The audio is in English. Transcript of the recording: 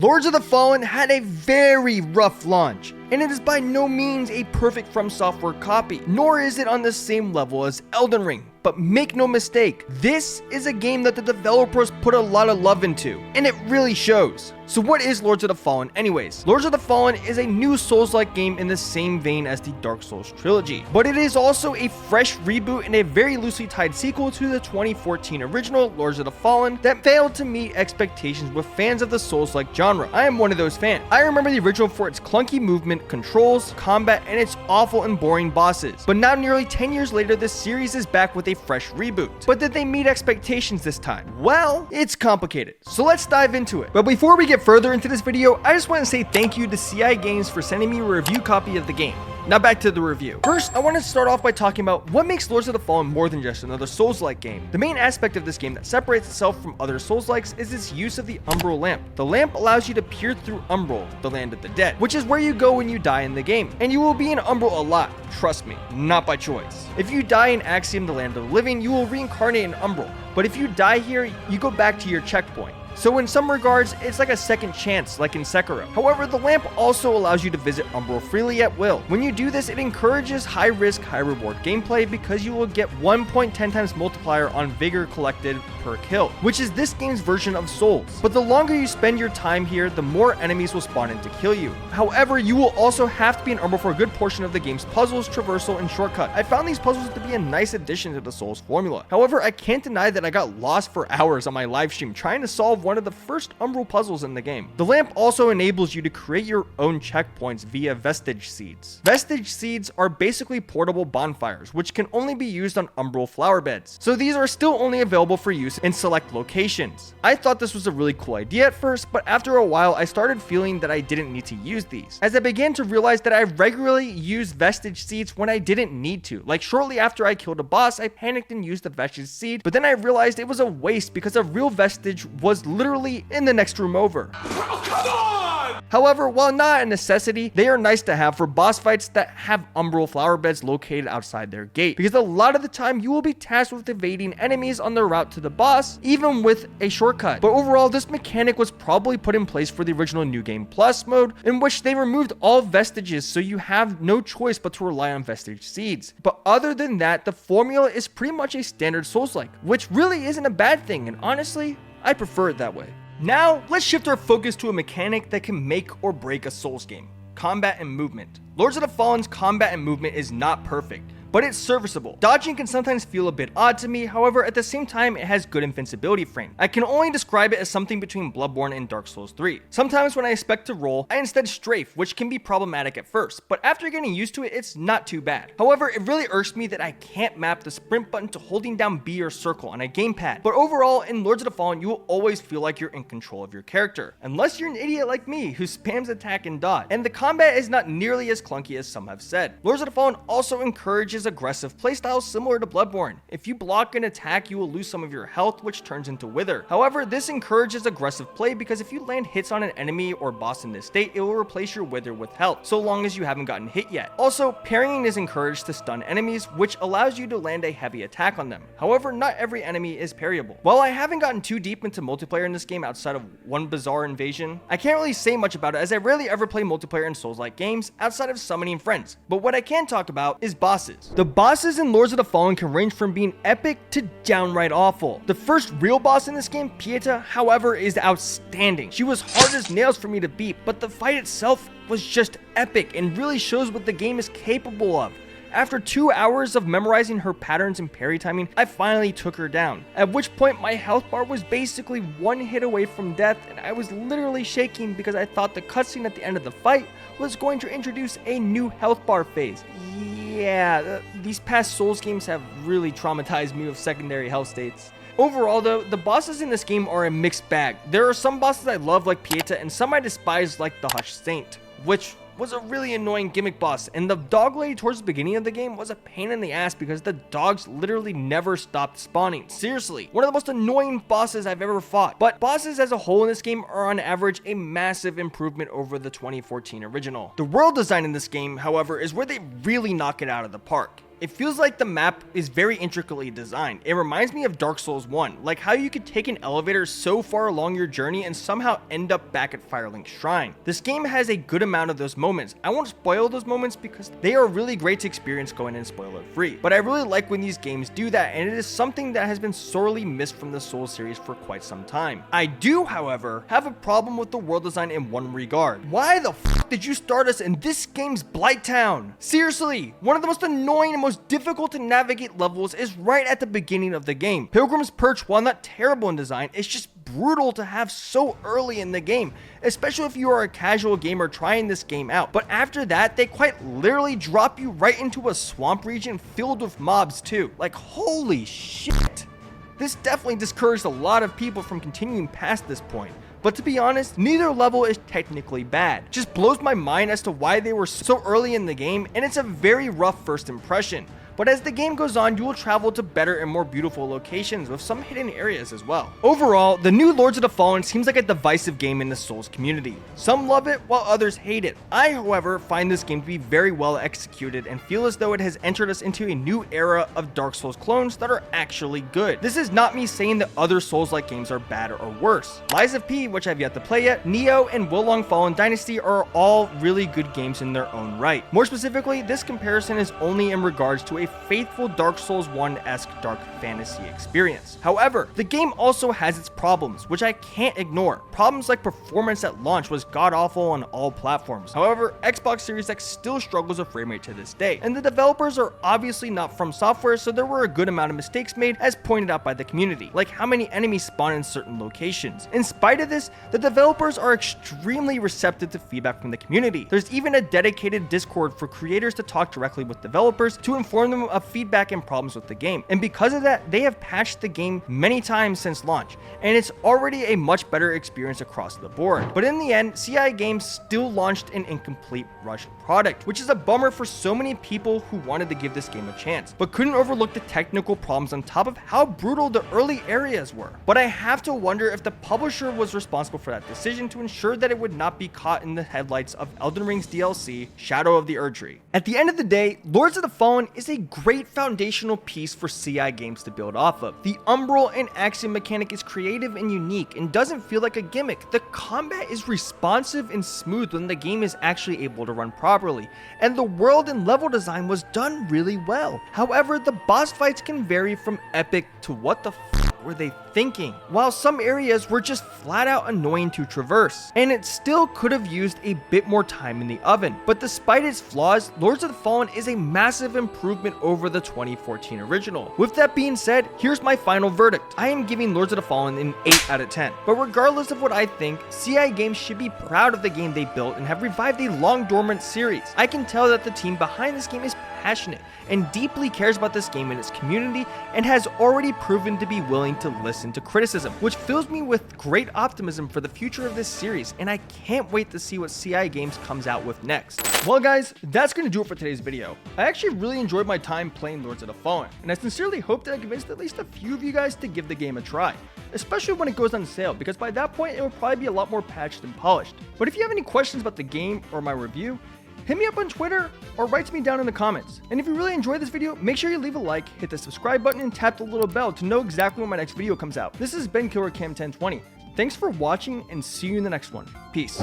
Lords of the Fallen had a very rough launch, and it is by no means a perfect From Software copy, nor is it on the same level as Elden Ring. But make no mistake, this is a game that the developers put a lot of love into, and it really shows. So what is Lords of the Fallen anyways? Lords of the Fallen is a new Souls-like game in the same vein as the Dark Souls trilogy, but it is also a fresh reboot and a very loosely tied sequel to the 2014 original Lords of the Fallen that failed to meet expectations with fans of the Souls-like genre. I am one of those fans. I remember the original for its clunky movement, controls, combat, and its awful and boring bosses. But now nearly 10 years later, this series is back with a fresh reboot. But did they meet expectations this time? Well, it's complicated. So let's dive into it. But before we get further into this video, I just want to say thank you to CI Games for sending me a review copy of the game. Now back to the review. First, I want to start off by talking about what makes Lords of the Fallen more than just another Souls-like game. The main aspect of this game that separates itself from other Souls-likes is its use of the Umbral Lamp. The lamp allows you to peer through Umbral, the land of the dead, which is where you go when you die in the game. And you will be in Umbral a lot, trust me, not by choice. If you die in Axiom, the land of the living, you will reincarnate in Umbral. But if you die here, you go back to your checkpoint. So in some regards, it's like a second chance, like in Sekiro. However, the lamp also allows you to visit Umbral freely at will. When you do this, it encourages high risk, high reward gameplay because you will get 1.10 times multiplier on vigor collected per kill, which is this game's version of Souls. But the longer you spend your time here, the more enemies will spawn in to kill you. However, you will also have to be in Umbral for a good portion of the game's puzzles, traversal, and shortcut. I found these puzzles to be a nice addition to the Souls formula. However, I can't deny that I got lost for hours on my live stream trying to solve one of the first Umbral puzzles in the game. The lamp also enables you to create your own checkpoints via vestige seeds. Vestige seeds are basically portable bonfires, which can only be used on Umbral flower beds. So these are still only available for use in select locations. I thought this was a really cool idea at first, but after a while I started feeling that I didn't need to use these, as I began to realize that I regularly used vestige seeds when I didn't need to. Like shortly after I killed a boss, I panicked and used the vestige seed, but then I realized it was a waste because a real vestige was literally in the next room over. Oh, come on! However, while not a necessity, they are nice to have for boss fights that have Umbral flower beds located outside their gate, because a lot of the time you will be tasked with evading enemies on their route to the boss, even with a shortcut. But overall, this mechanic was probably put in place for the original New Game Plus mode, in which they removed all vestiges, so you have no choice but to rely on vestige seeds. But other than that, the formula is pretty much a standard Souls-like, which really isn't a bad thing, and honestly, I prefer it that way. Now, let's shift our focus to a mechanic that can make or break a Souls game: combat and movement. Lords of the Fallen's combat and movement is not perfect, but it's serviceable. Dodging can sometimes feel a bit odd to me, however, at the same time, it has good invincibility frame. I can only describe it as something between Bloodborne and Dark Souls 3. Sometimes when I expect to roll, I instead strafe, which can be problematic at first, but after getting used to it, it's not too bad. However, it really irks me that I can't map the sprint button to holding down B or circle on a gamepad. But overall, in Lords of the Fallen, you will always feel like you're in control of your character, unless you're an idiot like me who spams attack and dodge. And the combat is not nearly as clunky as some have said. Lords of the Fallen also encourages aggressive playstyles similar to Bloodborne. If you block an attack, you will lose some of your health, which turns into wither. However, this encourages aggressive play because if you land hits on an enemy or boss in this state, it will replace your wither with health, so long as you haven't gotten hit yet. Also, parrying is encouraged to stun enemies, which allows you to land a heavy attack on them. However, not every enemy is parryable. While I haven't gotten too deep into multiplayer in this game outside of one bizarre invasion, I can't really say much about it as I rarely ever play multiplayer in Souls-like games outside of summoning friends. But what I can talk about is bosses. The bosses in Lords of the Fallen can range from being epic to downright awful. The first real boss in this game, Pieta, however, is outstanding. She was hard as nails for me to beat, but the fight itself was just epic and really shows what the game is capable of. After 2 hours of memorizing her patterns and parry timing, I finally took her down, at which point my health bar was basically one hit away from death, and I was literally shaking because I thought the cutscene at the end of the fight was going to introduce a new health bar phase. Yeah, these past Souls games have really traumatized me with secondary health states. Overall though, the bosses in this game are a mixed bag. There are some bosses I love like Pieta, and some I despise like the Hush Saint, which was a really annoying gimmick boss, and the dog lady towards the beginning of the game was a pain in the ass because the dogs literally never stopped spawning. Seriously, one of the most annoying bosses I've ever fought. But bosses as a whole in this game are on average a massive improvement over the 2014 original. The world design in this game, however, is where they really knock it out of the park. It feels like the map is very intricately designed. It reminds me of Dark Souls 1, like how you could take an elevator so far along your journey and somehow end up back at Firelink Shrine. This game has a good amount of those moments. I won't spoil those moments because they are really great to experience going in spoiler free, but I really like when these games do that, and it is something that has been sorely missed from the Souls series for quite some time. I do, however, have a problem with the world design in one regard. Why the f did you start us in this game's Blight Town? Seriously, one of the most annoying and most difficult to navigate levels is right at the beginning of the game. Pilgrim's Perch, while not terrible in design, it's just brutal to have so early in the game, especially if you are a casual gamer trying this game out. But after that, they quite literally drop you right into a swamp region filled with mobs too. Like, holy shit. This definitely discouraged a lot of people from continuing past this point. But to be honest, neither level is technically bad. It just blows my mind as to why they were so early in the game, and it's a very rough first impression. But as the game goes on, you will travel to better and more beautiful locations with some hidden areas as well. Overall, the new Lords of the Fallen seems like a divisive game in the Souls community. Some love it while others hate it. I, however, find this game to be very well executed and feel as though it has entered us into a new era of Dark Souls clones that are actually good. This is not me saying that other Souls-like games are bad or worse. Lies of P, which I've yet to play yet, Nioh, and Wo Long Fallen Dynasty are all really good games in their own right. More specifically, this comparison is only in regards to a faithful Dark Souls 1-esque dark fantasy experience. However, the game also has its problems, which I can't ignore. Problems like performance at launch was god-awful on all platforms. However, Xbox Series X still struggles with frame rate to this day, and the developers are obviously not From Software, so there were a good amount of mistakes made as pointed out by the community, like how many enemies spawn in certain locations. In spite of this, the developers are extremely receptive to feedback from the community. There's even a dedicated Discord for creators to talk directly with developers to inform them of feedback and problems with the game, and because of that, they have patched the game many times since launch, and it's already a much better experience across the board. But in the end, CI Games still launched an incomplete rushed product, which is a bummer for so many people who wanted to give this game a chance, but couldn't overlook the technical problems on top of how brutal the early areas were. But I have to wonder if the publisher was responsible for that decision to ensure that it would not be caught in the headlights of Elden Ring's DLC, Shadow of the Erdtree. At the end of the day, Lords of the Fallen is a great foundational piece for CI Games to build off of. The Umbral and Axiom mechanic is creative and unique and doesn't feel like a gimmick. The combat is responsive and smooth when the game is actually able to run properly, and the world and level design was done really well. However, the boss fights can vary from epic to what the were they thinking, while some areas were just flat out annoying to traverse, and it still could have used a bit more time in the oven. But despite its flaws, Lords of the Fallen is a massive improvement over the 2014 original. With that being said, here's my final verdict. I am giving Lords of the Fallen an 8 out of 10. But regardless of what I think, CI Games should be proud of the game they built and have revived a long dormant series. I can tell that the team behind this game is passionate and deeply cares about this game and its community, and has already proven to be willing to listen to criticism, which fills me with great optimism for the future of this series, and I can't wait to see what CI Games comes out with next. Well guys, that's going to do it for today's video. I actually really enjoyed my time playing Lords of the Fallen, and I sincerely hope that I convinced at least a few of you guys to give the game a try, especially when it goes on sale, because by that point it will probably be a lot more patched and polished. But if you have any questions about the game or my review, hit me up on Twitter or write to me down in the comments. And if you really enjoyed this video, make sure you leave a like, hit the subscribe button, and tap the little bell to know exactly when my next video comes out. This has been KillerCam1020. Thanks for watching, and see you in the next one. Peace.